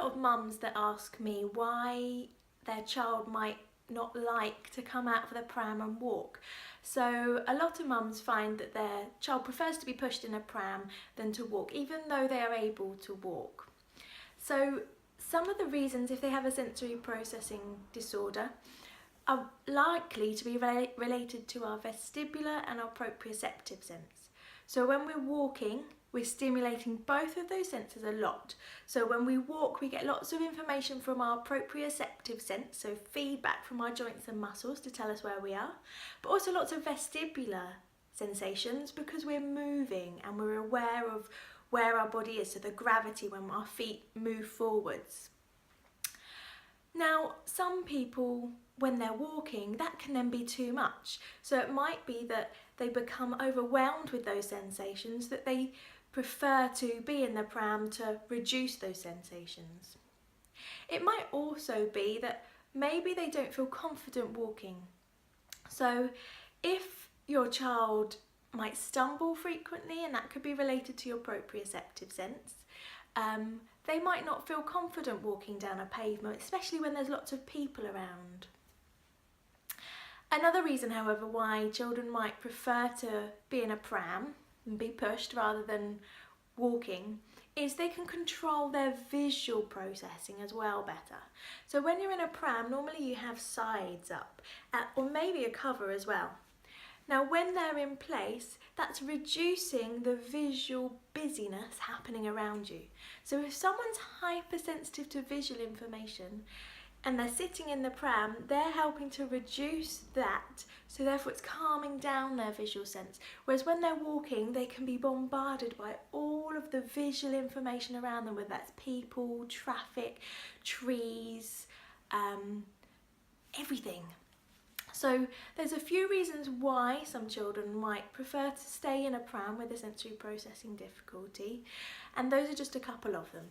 lot of mums that ask me why their child might not like to come out of the pram and walk. So a lot of mums find that their child prefers to be pushed in a pram than to walk, even though they are able to walk. So some of the reasons, if they have a sensory processing disorder, are likely to be related to our vestibular and our proprioceptive sense. So when we're walking, we're stimulating both of those senses a lot. So when we walk, we get lots of information from our proprioceptive sense, so feedback from our joints and muscles to tell us where we are, but also lots of vestibular sensations because we're moving and we're aware of where our body is, so the gravity when our feet move forwards. Now, some people, when they're walking, that can then be too much. So it might be that they become overwhelmed with those sensations, that they prefer to be in the pram to reduce those sensations. It might also be that maybe they don't feel confident walking. So if your child might stumble frequently, and that could be related to your proprioceptive sense, they might not feel confident walking down a pavement, especially when there's lots of people around. Another reason, however, why children might prefer to be in a pram and be pushed rather than walking is they can control their visual processing as well better. So when you're in a pram, normally you have sides up, or maybe a cover as well. Now when they're in place, that's reducing the visual busyness happening around you. So if someone's hypersensitive to visual information and they're sitting in the pram, they're helping to reduce that, so therefore it's calming down their visual sense. Whereas when they're walking, they can be bombarded by all of the visual information around them, whether that's people, traffic, trees, everything. So there's a few reasons why some children might prefer to stay in a pram with a sensory processing difficulty, and those are just a couple of them.